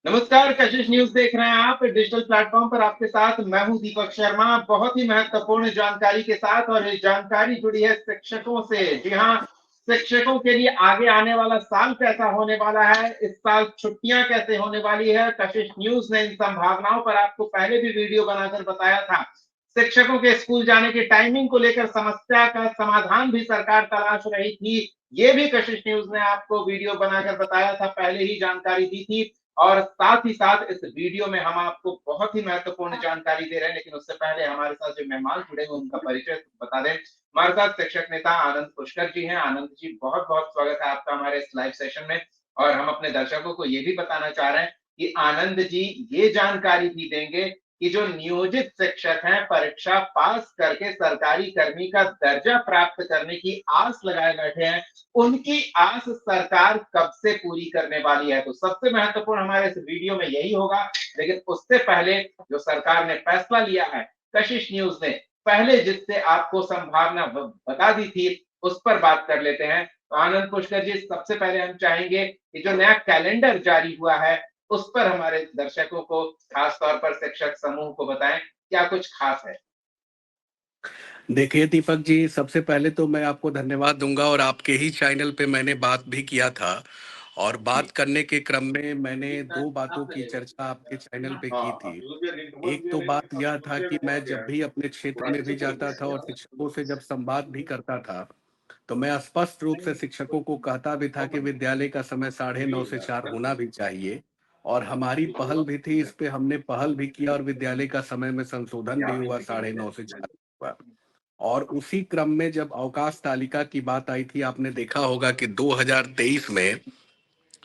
नमस्कार, कशिश न्यूज देख रहे हैं आप डिजिटल प्लेटफॉर्म पर। आपके साथ मैं हूं दीपक शर्मा, बहुत ही महत्वपूर्ण जानकारी के साथ। और ये जानकारी जुड़ी है शिक्षकों से। जी हाँ, शिक्षकों के लिए आगे आने वाला साल कैसा होने वाला है, इस साल छुट्टियां कैसे होने वाली है। कशिश न्यूज ने इन संभावनाओं पर आपको पहले भी वीडियो बनाकर बताया था। शिक्षकों के स्कूल जाने की टाइमिंग को लेकर समस्या का समाधान भी सरकार तलाश रही थी। ये भी कशिश न्यूज ने आपको वीडियो बनाकर बताया था, पहले ही जानकारी दी थी। और साथ ही साथ इस वीडियो में हम आपको बहुत ही महत्वपूर्ण जानकारी दे रहे हैं। लेकिन उससे पहले हमारे साथ जो मेहमान जुड़े हैं उनका परिचय बता दें। हमारे साथ शिक्षक नेता आनंद पुष्कर जी हैं। आनंद जी, बहुत बहुत स्वागत है आपका हमारे इस लाइव सेशन में। और हम अपने दर्शकों को ये भी बताना चाह रहे हैं कि आनंद जी ये जानकारी भी देंगे कि जो नियोजित शिक्षक हैं, परीक्षा पास करके सरकारी कर्मी का दर्जा प्राप्त करने की आस लगाए बैठे हैं, उनकी आस सरकार कब से पूरी करने वाली है। तो सबसे महत्वपूर्ण हमारे इस वीडियो में यही होगा। लेकिन उससे पहले जो सरकार ने फैसला लिया है, कशिश न्यूज ने पहले जिससे आपको संभावना बता दी थी, उस पर बात कर लेते हैं। तो आनंद पुष्कर जी, सबसे पहले हम चाहेंगे कि जो नया कैलेंडर जारी हुआ है, उस पर हमारे दर्शकों को, खास तौर पर शिक्षक समूह को बताएं, क्या कुछ खास है। देखिए दीपक जी, सबसे पहले तो मैं आपको धन्यवाद दूंगा और आपके ही चैनल पे मैंने बात भी किया था। और बात जी। करने के क्रम में मैंने दो बातों की चर्चा आपके चैनल पे की थी। एक तो बात यह था कि मैं जब भी अपने क्षेत्र में भी जाता था और शिक्षकों से जब संवाद भी करता था, तो मैं स्पष्ट रूप से शिक्षकों को कहता भी था कि विद्यालय का समय 9:30 से 4 होना भी चाहिए। और हमारी पहल भी थी, इस पे हमने पहल भी किया और विद्यालय का समय में संशोधन भी हुआ, 9:30 से 4 हुआ। और उसी क्रम में जब अवकाश तालिका की बात आई थी, आपने देखा होगा कि 2023 में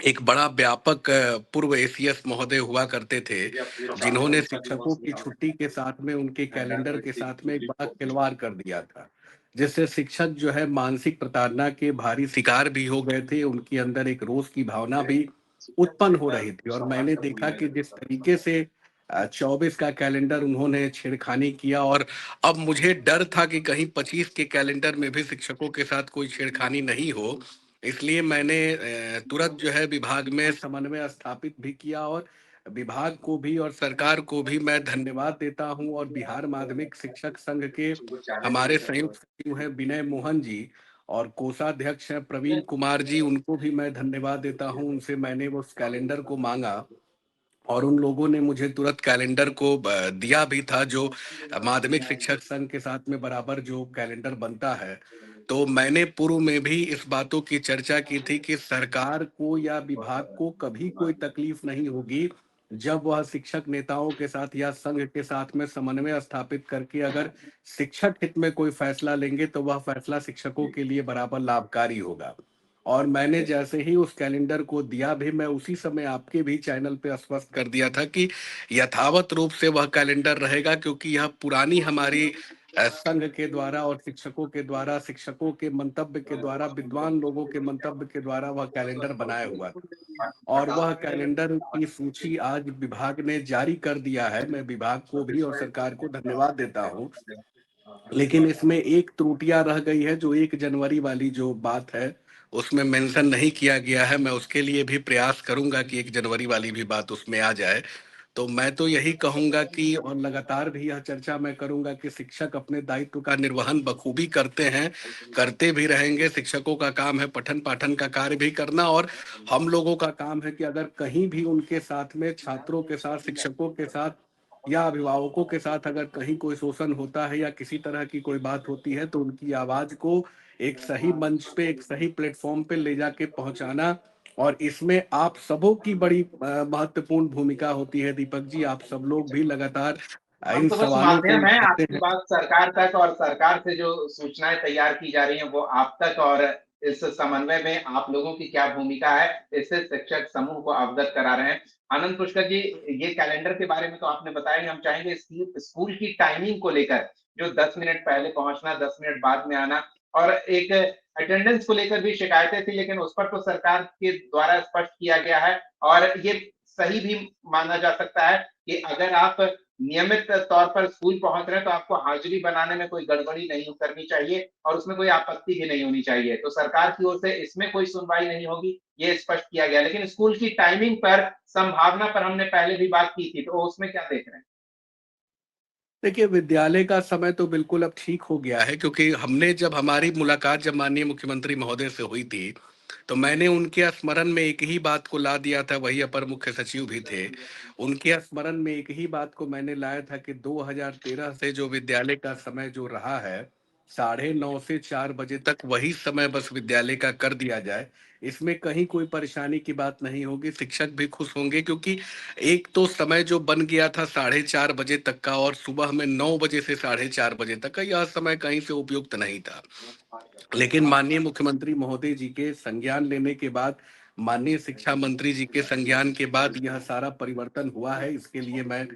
एक बड़ा व्यापक पूर्व एसीएस महोदय हुआ करते थे, जिन्होंने शिक्षकों की छुट्टी के साथ में उनके कैलेंडर के साथ में एक बड़ा खिलवाड़ कर दिया था, जिससे शिक्षक जो है मानसिक प्रताड़ना के भारी शिकार भी हो गए थे। उनके अंदर एक रोष की भावना भी उत्पन्न हो रही थी। और मैंने देखा कि जिस तरीके से 24 का कैलेंडर उन्होंने छेड़खानी किया, और अब मुझे डर था कि कहीं 25 के कैलेंडर में भी शिक्षकों के साथ कोई छेड़खानी नहीं हो। इसलिए मैंने तुरंत जो है विभाग में समन्वय स्थापित भी किया। और विभाग को भी और सरकार को भी मैं धन्यवाद देता हूं। और बिहार माध्यमिक शिक्षक संघ के हमारे संयुक्त सचिव हैं विनय मोहन जी, और कोषाध्यक्ष हैं प्रवीण कुमार जी, उनको भी मैं धन्यवाद देता हूं। उनसे मैंने उस कैलेंडर को मांगा और उन लोगों ने मुझे तुरंत कैलेंडर को दिया भी था, जो माध्यमिक शिक्षक संघ के साथ में बराबर जो कैलेंडर बनता है। तो मैंने पूर्व में भी इस बातों की चर्चा की थी कि सरकार को या विभाग को कभी कोई तकलीफ नहीं होगी जब वह शिक्षक नेताओं के साथ या संघ के साथ में समन्वय स्थापित करके अगर शिक्षक हित में कोई फैसला लेंगे, तो वह फैसला शिक्षकों के लिए बराबर लाभकारी होगा। और मैंने जैसे ही उस कैलेंडर को दिया भी, मैं उसी समय आपके भी चैनल पे स्पष्ट कर दिया था कि यथावत रूप से वह कैलेंडर रहेगा, क्योंकि यह पुरानी हमारी संघ के द्वारा और शिक्षकों के द्वारा, शिक्षकों के मंतव्य के द्वारा, विद्वान लोगों के मंतव्य के द्वारा वह कैलेंडर बनाया हुआ था। और वह कैलेंडर की सूची आज विभाग ने जारी कर दिया है। मैं विभाग को भी और सरकार को धन्यवाद देता हूँ। लेकिन इसमें एक त्रुटियां रह गई है, जो 1 जनवरी वाली जो बात है, उसमें मेंशन नहीं किया गया है। मैं उसके लिए भी प्रयास करूंगा कि 1 जनवरी वाली भी बात उसमें आ जाए। तो मैं तो यही कहूंगा कि, और लगातार भी यह चर्चा मैं करूंगा कि शिक्षक अपने दायित्व का निर्वहन बखूबी करते हैं, करते भी रहेंगे। शिक्षकों का काम है पठन पाठन का कार्य भी करना, और हम लोगों का काम है कि अगर कहीं भी उनके साथ में, छात्रों के साथ, शिक्षकों के साथ या अभिभावकों के साथ अगर कहीं कोई शोषण होता है या किसी तरह की कोई बात होती है, तो उनकी आवाज को एक सही मंच पे, एक सही प्लेटफॉर्म पे ले जाके पहुंचाना। और इसमें आप सबों की बड़ी महत्वपूर्ण भूमिका होती है दीपक जी। आप सब लोग भी लगातार हम इन तो बस सवालों को माध्यम है, उठाते आपकी हैं। बात सरकार तक और सरकार से जो सूचनाएं तैयार की जा रही हैं वो आप तक। और इस समन्वय में आप लोगों की क्या भूमिका है, इससे शिक्षक समूह को अवगत करा रहे हैं। आनंद पुष्कर जी, ये कैलेंडर के बारे में तो आपने बताया ही। हम चाहेंगे स्कूल की टाइमिंग को लेकर, जो 10 मिनट पहले पहुंचना, 10 मिनट बाद में आना, और एक अटेंडेंस को लेकर भी शिकायतें थी, लेकिन उस पर तो सरकार के द्वारा स्पष्ट किया गया है। और ये सही भी माना जा सकता है कि अगर आप नियमित तौर पर स्कूल पहुंच रहे हैं तो आपको हाजिरी बनाने में कोई गड़बड़ी नहीं करनी चाहिए और उसमें कोई आपत्ति भी नहीं होनी चाहिए। तो सरकार की ओर से इसमें कोई सुनवाई नहीं होगी, ये स्पष्ट किया गया। लेकिन स्कूल की टाइमिंग पर, संभावना पर हमने पहले भी बात की थी, तो उसमें क्या देख रहे हैं? देखिए, विद्यालय का समय तो बिल्कुल अब ठीक हो गया है, क्योंकि हमने जब हमारी मुलाकात जब माननीय मुख्यमंत्री महोदय से हुई थी, तो मैंने उनके स्मरण में एक ही बात को ला दिया था, वही अपर मुख्य सचिव भी थे। उनके स्मरण में एक ही बात को मैंने लाया था कि 2013 से जो विद्यालय का समय जो रहा है, 9:30 से 4 बजे तक वही समय बस विद्यालय का कर दिया जाए। इसमें कहीं कोई परेशानी की बात नहीं होगी, शिक्षक भी खुश होंगे, क्योंकि एक तो समय जो बन गया था 4:30 बजे तक का, और सुबह में 9 बजे से 4:30 बजे तक का, यह समय कहीं से उपयुक्त नहीं था। लेकिन माननीय मुख्यमंत्री महोदय जी के संज्ञान लेने के बाद, माननीय शिक्षा मंत्री जी के संज्ञान के बाद यह सारा परिवर्तन हुआ है। इसके लिए मैं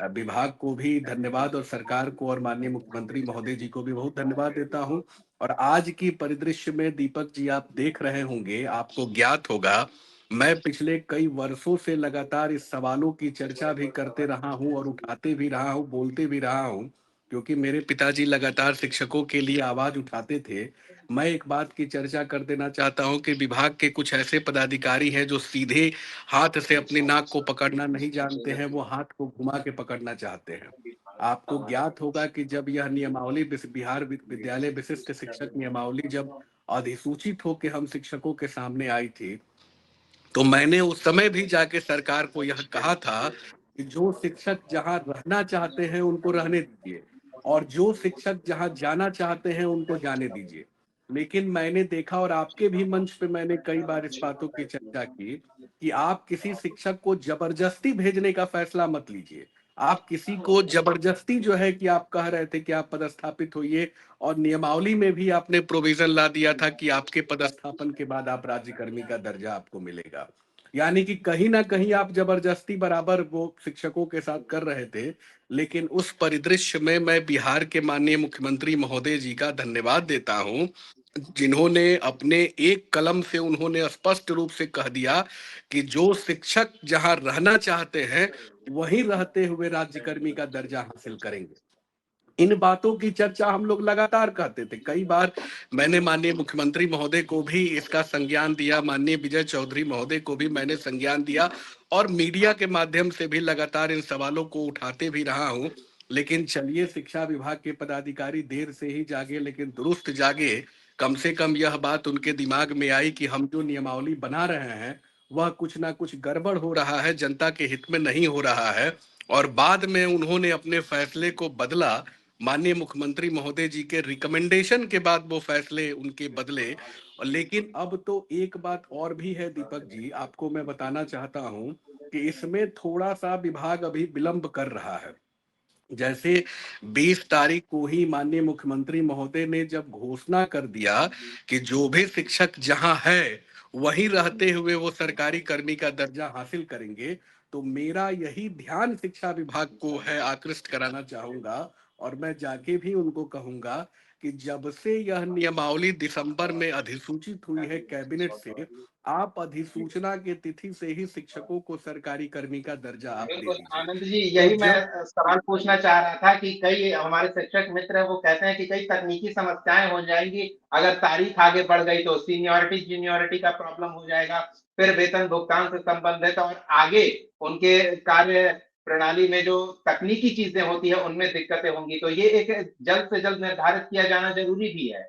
विभाग को भी धन्यवाद और सरकार को और माननीय मुख्यमंत्री महोदय जी को भी बहुत धन्यवाद देता हूं। और आज की परिदृश्य में दीपक जी, आप देख रहे होंगे, आपको ज्ञात होगा, मैं पिछले कई वर्षों से लगातार इस सवालों की चर्चा भी करते रहा हूं और उठाते भी रहा हूं, बोलते भी रहा हूं, क्योंकि मेरे पिताजी लगातार शिक्षकों के लिए आवाज उठाते थे। मैं एक बात की चर्चा कर देना चाहता हूं कि विभाग के कुछ ऐसे पदाधिकारी हैं जो सीधे हाथ से अपनी नाक को पकड़ना नहीं जानते हैं, वो हाथ को घुमा के पकड़ना चाहते हैं। आपको ज्ञात होगा कि जब यह नियमावली बिहार विद्यालय विशिष्ट शिक्षक नियमावली जब अधिसूचित होकर हम शिक्षकों के सामने आई थी, तो मैंने उस समय भी जाके सरकार को यह कहा था कि जो शिक्षक जहां रहना चाहते हैं उनको रहने दीजिए, और जो शिक्षक जहां जाना चाहते हैं उनको जाने दीजिए। लेकिन मैंने देखा, और आपके भी मंच पे मैंने कई बार इस बातों की चर्चा की, कि आप किसी शिक्षक को जबरदस्ती भेजने का फैसला मत लीजिए। आप किसी को जबरदस्ती जो है, कि आप कह रहे थे कि आप पदस्थापित होइए, और नियमावली में भी आपने प्रोविजन ला दिया था कि आपके पदस्थापन के बाद आप राज्यकर्मी का दर्जा आपको मिलेगा। यानी कि कहीं ना कहीं आप जबरदस्ती बराबर वो शिक्षकों के साथ कर रहे थे। लेकिन उस परिदृश्य में मैं बिहार के माननीय मुख्यमंत्री महोदय जी का धन्यवाद देता हूं, जिन्होंने अपने एक कलम से उन्होंने स्पष्ट रूप से कह दिया कि जो शिक्षक जहां रहना चाहते हैं वहीं रहते हुए राज्यकर्मी का दर्जा हासिल करेंगे। इन बातों की चर्चा हम लोग लगातार करते थे। कई बार मैंने माननीय मुख्यमंत्री महोदय को भी इसका संज्ञान दिया, माननीय विजय चौधरी महोदय को भी मैंने संज्ञान दिया, और मीडिया के माध्यम से भी लगातार इन सवालों को उठाते भी रहा हूं। लेकिन चलिए, शिक्षा विभाग के पदाधिकारी देर से ही जागे लेकिन दुरुस्त जागे। कम से कम यह बात उनके दिमाग में आई कि हम जो नियमावली बना रहे हैं वह कुछ ना कुछ गड़बड़ हो रहा है, जनता के हित में नहीं हो रहा है। और बाद में उन्होंने अपने फैसले को बदला। माननीय मुख्यमंत्री महोदय जी के रिकमेंडेशन के बाद वो फैसले उनके बदले। लेकिन अब तो एक बात और भी है दीपक जी, आपको मैं बताना चाहता हूं कि इसमें थोड़ा सा विभाग अभी विलंब कर रहा है। जैसे 20 तारीख को ही माननीय मुख्यमंत्री महोदय ने जब घोषणा कर दिया कि जो भी शिक्षक जहां है वहीं रहते हुए वो सरकारी कर्मी का दर्जा हासिल करेंगे, तो मेरा यही ध्यान शिक्षा विभाग को है, आकृष्ट कराना चाहूंगा। और मैं जाके भी उनको कहूंगा कि जब से यह नियमावली दिसंबर में अधिसूचित हुई है कैबिनेट से, आप अधिसूचना के तिथि से ही शिक्षकों को सरकारी कर्मी का दर्जा आप दे बिल्कुल दीजिए। आनंद जी, तो यही मैं जब सवाल पूछना चाह रहा था कि कई हमारे शिक्षक मित्र हैं, वो कहते हैं कि कई तकनीकी समस्याएं हो जाएंगी अगर तारीख आगे बढ़ गई, तो सीनियरिटी जूनियरिटी का प्रॉब्लम हो जाएगा, फिर वेतन भुगतान से संबंधित और आगे उनके कार्य प्रणाली में जो तकनीकी चीजें होती है उनमें दिक्कतें होंगी। तो ये एक जल्द से जल्द निर्धारित किया जाना जरूरी भी है।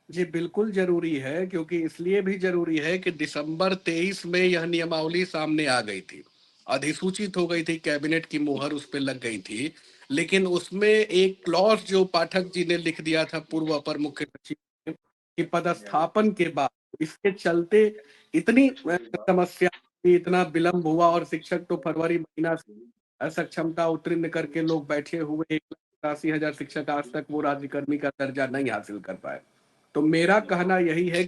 जी, बिल्कुल जरूरी है, क्योंकि इसलिए भी जरूरी है कि दिसंबर 23 में यह नियमावली सामने आ गई थी, अधिसूचित हो गई थी, कैबिनेट की मोहर उस पर लग गई थी। लेकिन उसमें एक क्लॉज जो पाठक जी ने लिख दिया था, पूर्व अपर मुख्य सचिव ने, कि पदस्थापन के बाद इसके चलते इतनी समस्या हुई, इतना विलंब हुआ, और शिक्षक तो फरवरी महीना से असक्षमता उत्तीर्ण करके लोग बैठे हुए, 1,80,000 शिक्षक आज तक वो राज्यकर्मी का दर्जा नहीं हासिल कर पाए। तो मेरा कहना यही है।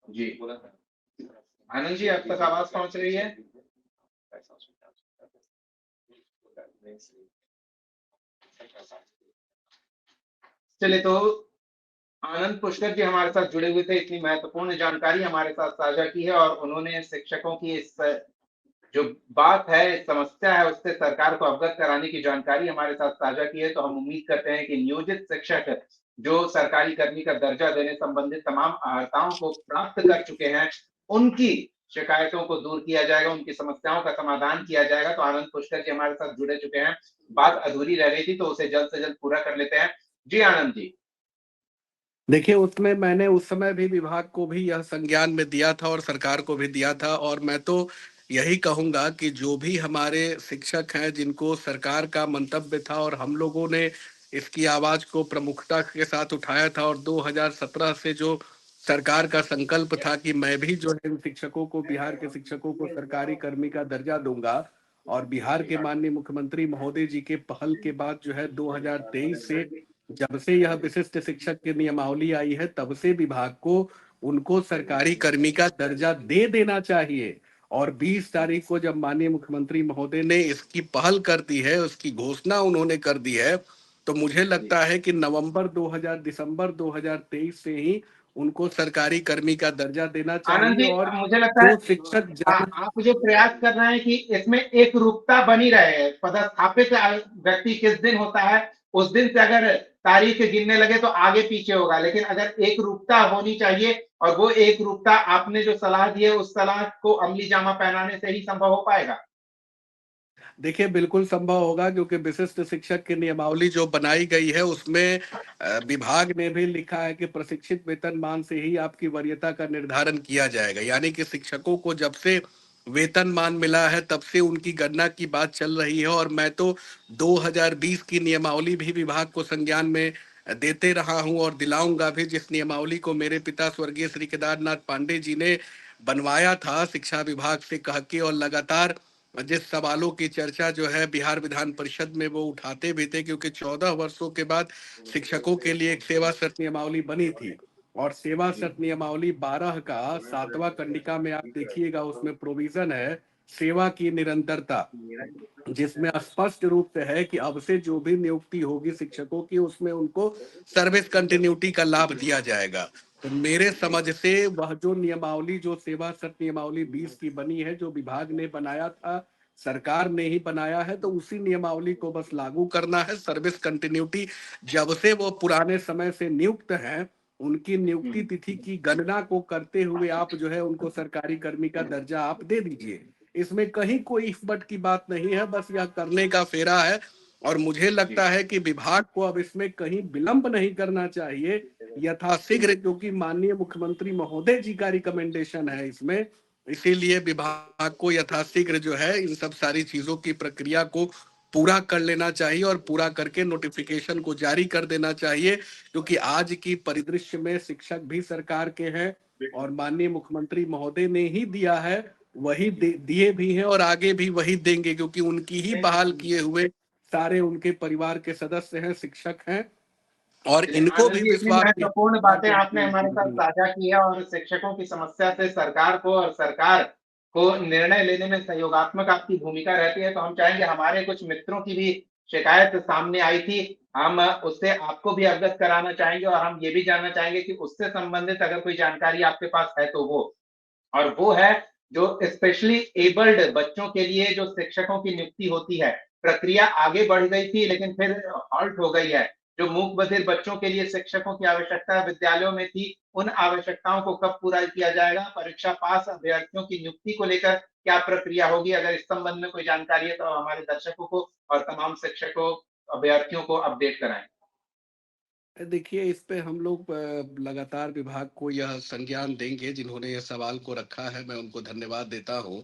जी आनंद जी, अब तक आवाज पहुंच रही है? चलिए तो आनंद पुष्कर जी हमारे साथ जुड़े हुए थे, इतनी महत्वपूर्ण जानकारी हमारे साथ साझा की है और उन्होंने शिक्षकों की इस जो बात है, इस समस्या है, उससे सरकार को अवगत कराने की जानकारी हमारे साथ साझा की है। तो हम उम्मीद करते हैं कि नियोजित शिक्षक जो सरकारी कर्मी का दर्जा देने संबंधित तमाम अर्हताओं को प्राप्त कर चुके हैं, उनकी शिकायतों को दूर किया जाएगा, उनकी समस्याओं का समाधान किया जाएगा। तो आनंद पुष्कर जी हमारे साथ जुड़े चुके हैं। बात अधूरी रह रही थी तो उसे जल्द से जल्द पूरा कर लेते हैं। जी आनंद जी। देखिए, उसमें मैंने उस समय भी विभाग को भी यह संज्ञान में दिया था और सरकार को भी दिया था, और मैं तो यही कहूँगा कि जो भी हमारे शिक्षक हैं, जिनको सरकार का मंतव्य था और हम लोगों ने इसकी आवाज़ को प्रमुखता के साथ उठाया था, और 2017 से जो सरकार का संकल्प था कि मैं भी जो है इन शिक्षकों को, बिहार के शिक्षकों को सरकारी कर्मी का दर्जा दूँगा, और बिहार के माननीय मुख्यमंत्री महोदय जी के पहल के बाद जो है 2023 से, जब से यह विशिष्ट शिक्षक की नियमावली आई है, तब से विभाग को उनको सरकारी कर्मी का दर्जा दे देना चाहिए। और 20 तारीख को जब माननीय मुख्यमंत्री महोदय ने इसकी पहल कर दी है, उसकी घोषणा उन्होंने कर दी है, तो मुझे लगता है कि दिसंबर 2023 से ही उनको सरकारी कर्मी का दर्जा देना आनंद चाहिए। जी, और मुझे लगता है जो शिक्षक जन आप जो प्रयास कर रहे हैं कि इसमें एक रूपता बनी रहे, पदस्थापित व्यक्ति किस दिन होता है, उस दिन से अगर तारीख गिनने लगे तो आगे पीछे होगा, लेकिन अगर एक रूपता होनी चाहिए और वो एक रूपता आपने जो सलाह दी है, उस सलाह को अमली जामा पहनाने से ही संभव हो पाएगा। देखिए, बिल्कुल संभव होगा, क्योंकि विशिष्ट शिक्षक की नियमावली जो बनाई गई है उसमें विभाग ने भी लिखा है कि प्रशिक्षित वेतनमान से ही आपकी वरीयता का निर्धारण किया जाएगा। यानी कि शिक्षकों को जब से वेतनमान मिला है तब से उनकी गणना की बात चल रही है, और मैं तो 2020 की नियमावली भी विभाग को संज्ञान में देते रहा हूं और दिलाऊंगा भी, जिस नियमावली को मेरे पिता स्वर्गीय श्री केदारनाथ पांडे जी ने बनवाया था शिक्षा विभाग से कह के, और लगातार जिस सवालों की चर्चा जो है बिहार विधान परिषद में वो उठाते भी थे, क्योंकि 14 वर्षों के बाद शिक्षकों के लिए एक सेवा शर्त नियमावली बनी थी। और सेवा शर्त नियमावली 12 का 7वां कंडिका में आप देखिएगा, उसमें प्रोविजन है सेवा की निरंतरता, जिसमें स्पष्ट रूप से है कि अब से जो भी नियुक्ति होगी शिक्षकों की, उसमें उनको सर्विस कंटिन्यूटी का लाभ दिया जाएगा। तो मेरे समझ से वह जो नियमावली, जो सेवा शर्त नियमावली 20 की बनी है, जो विभाग ने बनाया था, सरकार ने ही बनाया है, तो उसी नियमावली को बस लागू करना है। सर्विस कंटिन्यूटी, जब से वो पुराने समय से नियुक्त हैं, उनकी नियुक्ति तिथि की गणना को करते हुए आप जो है उनको सरकारी कर्मी का दर्जा आप दे दीजिए। इसमें कहीं कोई इफ बट की बात नहीं है, बस यह करने का फेरा है। और मुझे लगता है कि विभाग को अब इसमें कहीं विलंब नहीं करना चाहिए, यथाशीघ्र, क्योंकि माननीय मुख्यमंत्री महोदय जी का रिकमेंडेशन है इसमें। इसीलिए विभाग को यथाशीघ्र जो है इन सब सारी चीजों की प्रक्रिया को पूरा कर लेना चाहिए, और पूरा करके नोटिफिकेशन को जारी कर देना चाहिए, क्योंकि आज की परिदृश्य में शिक्षक भी सरकार के हैं, और माननीय मुख्यमंत्री महोदय ने ही दिया है, वही दिए भी हैं और आगे भी वही देंगे, क्योंकि उनकी ही बहाल किए हुए सारे उनके परिवार के सदस्य हैं, शिक्षक हैं, और चलिए इनको आनंद भी जी, इतनी विश्वास महत्वपूर्ण बातें आपने हमारे साथ है। साझा की है और शिक्षकों की समस्या से सरकार को और सरकार को निर्णय लेने में सहयोगात्मक आपकी भूमिका रहती है। तो हम चाहेंगे, हमारे कुछ मित्रों की भी शिकायत सामने आई थी, हम उससे आपको भी अवगत कराना चाहेंगे और हम ये भी जानना चाहेंगे कि उससे संबंधित अगर कोई जानकारी आपके पास है तो वो, और वो है जो स्पेशली एबल्ड बच्चों के लिए जो शिक्षकों की नियुक्ति होती है, प्रक्रिया आगे बढ़ गई थी लेकिन फिर हॉल्ट हो गई है। जो मूक बधिर बच्चों के लिए शिक्षकों की आवश्यकता विद्यालयों में थी, उन आवश्यकताओं को कब पूरा किया जाएगा? परीक्षा पास अभ्यर्थियों की नियुक्ति को लेकर क्या प्रक्रिया होगी? अगर इस संबंध में कोई जानकारी है तो हमारे दर्शकों को और तमाम शिक्षकों, अभ्यर्थियों को अपडेट कराएं। देखिए, इस पे हम लोग लगातार विभाग को यह संज्ञान देंगे, जिन्होंने यह सवाल को रखा है, मैं उनको धन्यवाद देता हूँ।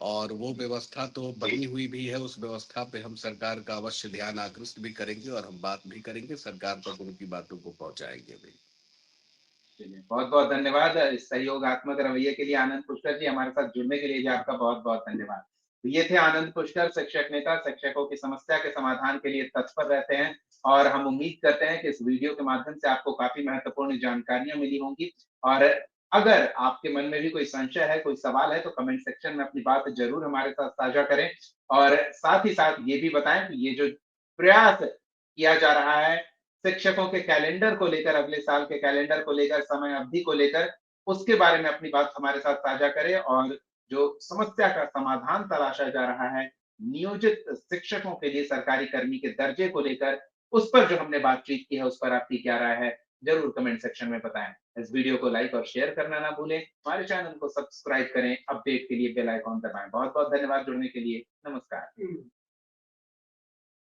और वो व्यवस्था तो बनी हुई भी है, उस व्यवस्था पे हम सरकार का अवश्य ध्यान आकृष्ट भी करेंगे, और हम बात भी करेंगे, सरकार तक उनकी बातों को पहुंचाएंगे भी। चलिए, बहुत-बहुत धन्यवाद इस सहयोगात्मक रवैये के लिए आनंद पुष्कर जी, हमारे साथ जुड़ने के लिए भी आपका बहुत-बहुत धन्यवाद। तो ये थे आनंद पुष्कर, शिक्षक नेता, शिक्षकों की समस्या के समाधान के लिए तत्पर रहते हैं और हम उम्मीद करते हैं कि इस वीडियो के माध्यम से आपको काफ़ी महत्वपूर्ण जानकारियाँ मिली होंगी। और अगर आपके मन में भी कोई संशय है, कोई सवाल है, तो कमेंट सेक्शन में अपनी बात ज़रूर हमारे साथ साझा करें और साथ ही साथ ये भी बताएँ कि ये जो प्रयास किया जा रहा है शिक्षकों के कैलेंडर को लेकर, अगले साल के कैलेंडर को लेकर, समय अवधि को लेकर, उसके बारे में अपनी बात हमारे साथ साझा करें और जो समस्या का समाधान तलाशा जा रहा है, नियोजित शिक्षकों के लिए सरकारी कर्मी के दर्जे को लेकर, उस पर जो हमने बातचीत की है, उस पर आपकी क्या राय है? ज़रूर कमेंट सेक्शन में बताएँ। इस वीडियो को लाइक और शेयर करना ना भूलें। हमारे चैनल को सब्सक्राइब करें, अपडेट के लिए बेल आइकॉन दबाएँ। बहुत-बहुत धन्यवाद जुड़ने के लिए। नमस्कार।